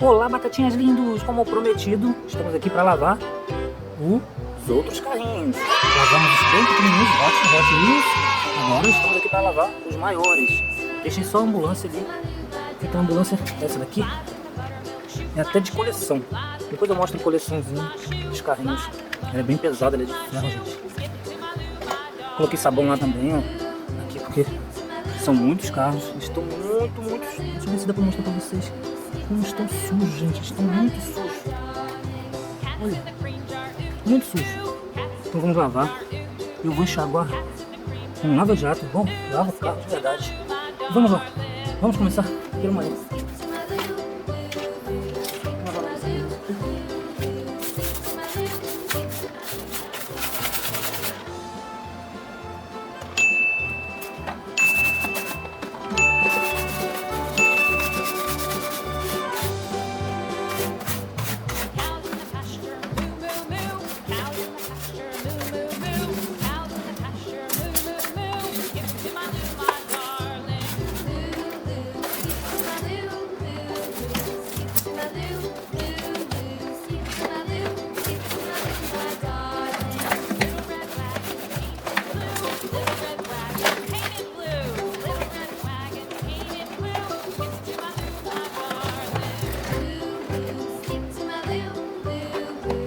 Olá, batatinhas lindos! Como prometido, estamos aqui para lavar os outros carrinhos. Lavamos os bem pequenininhos, Hot, agora estamos aqui para lavar os maiores. Deixei só a ambulância ali. Então a ambulância, essa daqui, é até de coleção. Depois eu mostro a coleçãozinha dos carrinhos. Ela é bem pesada, ela é de ferro, gente. Coloquei sabão lá também, ó. Aqui porque são muitos carros. Estão muito. Deixa eu ver se dá pra mostrar pra vocês. Como estão sujos, gente. Estão muito sujos. Olha. Muito sujos. Então vamos lavar. Eu vou enxaguar com lava-jato. Bom, lava o carro de verdade. Vamos lá. Vamos começar pelo maior.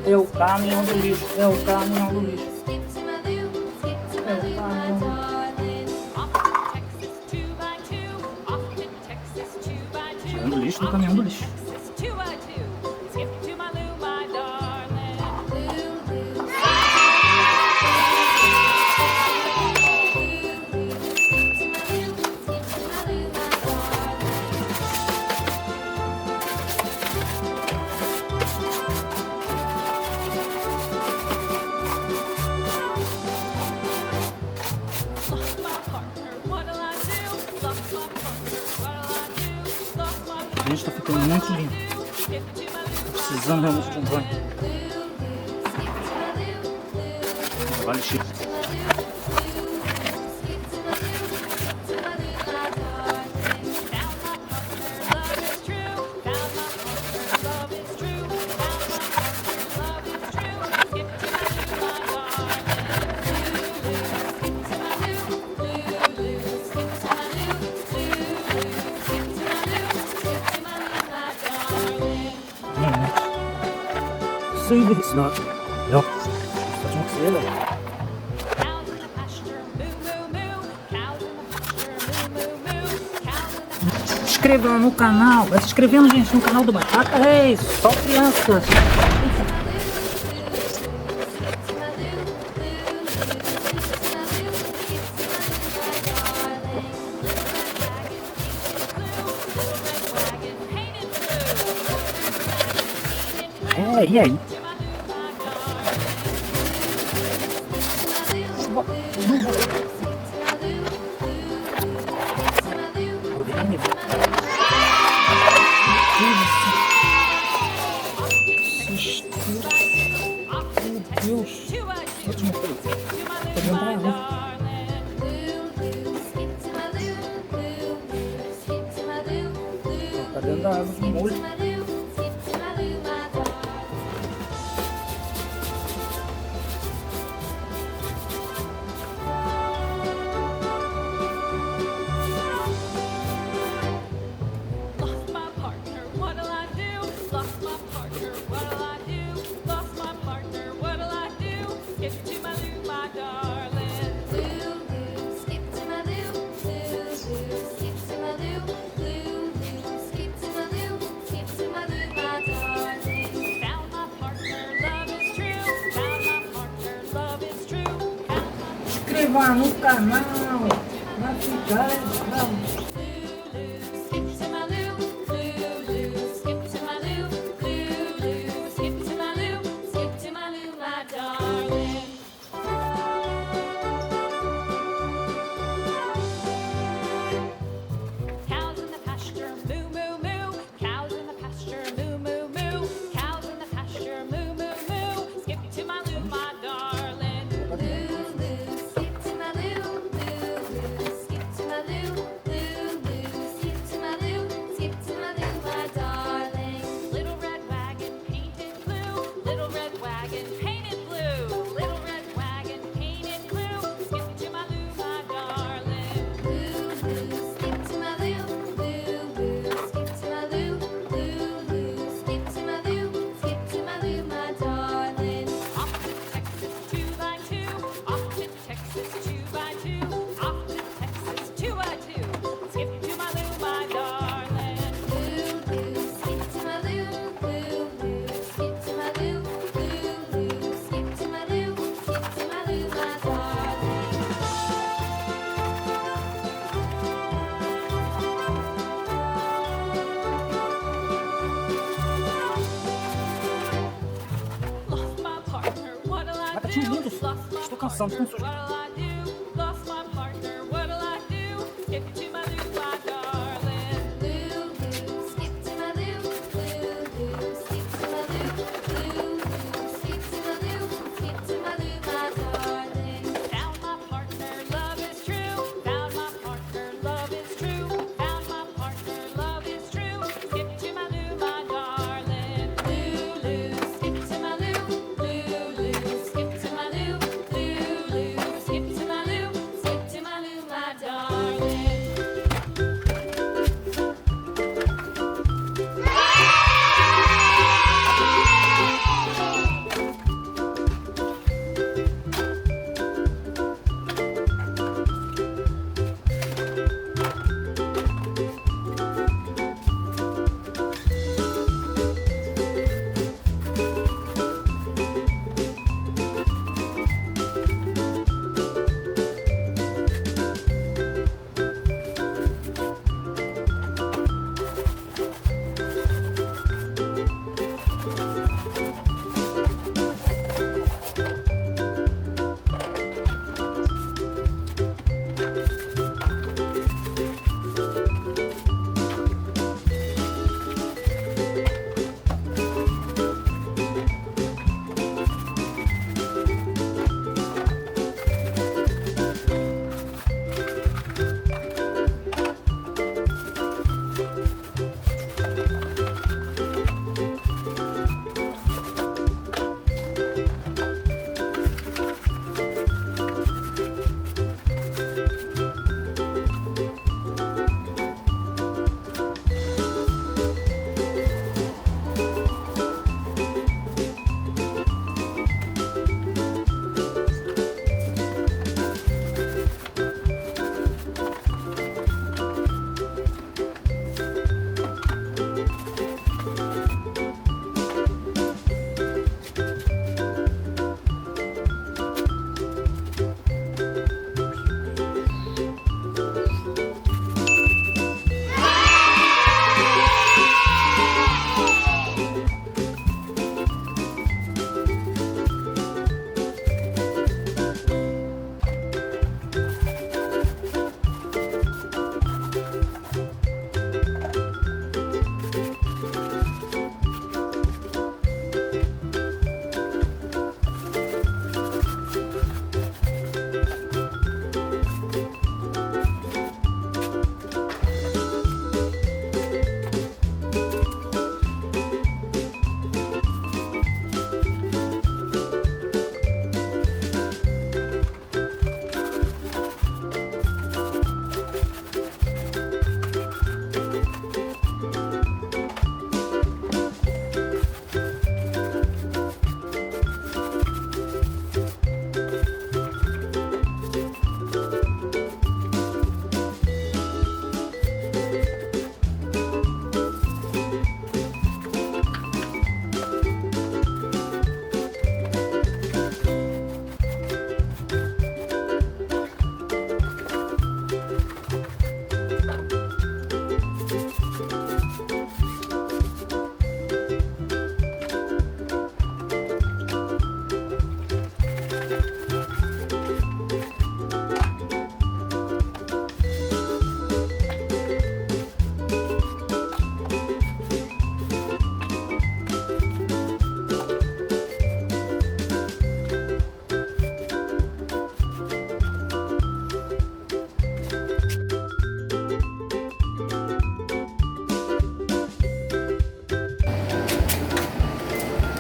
É o caminhão do lixo, é o caminhão do lixo. É o caminhão do lixo. Caminhão do lixo do caminhão do lixo. Gente, tá ficando muito limpo. Tô precisando realmente de um banho. Vale chique. Save it's not. No. Se inscreva no canal. Vai se inscrevendo, gente, no canal do Batata. Ei, só crianças. E aí? Meu Deus, última coisa. Tá dentro da água. Tá dentro da água, de molho. Inscreva no canal, vai ficar legal. Patinhos lindos. Estou cansado, estou sujo.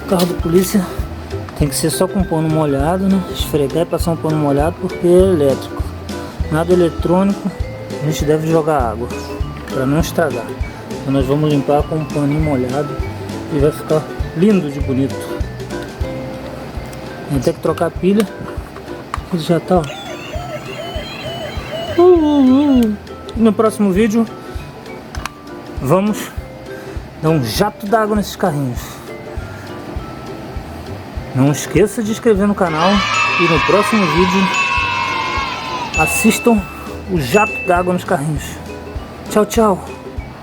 Carro da polícia tem que ser só com pano molhado, né? Esfregar e passar um pano molhado porque é elétrico. Nada eletrônico, a gente deve jogar água para não estragar. Então nós vamos limpar com um paninho molhado e vai ficar lindo de bonito. Tem até que trocar a pilha, ele já tá. No próximo vídeo vamos dar um jato d'água nesses carrinhos. Não esqueça de se inscrever no canal e no próximo vídeo assistam o jato d'água nos carrinhos. Tchau, tchau!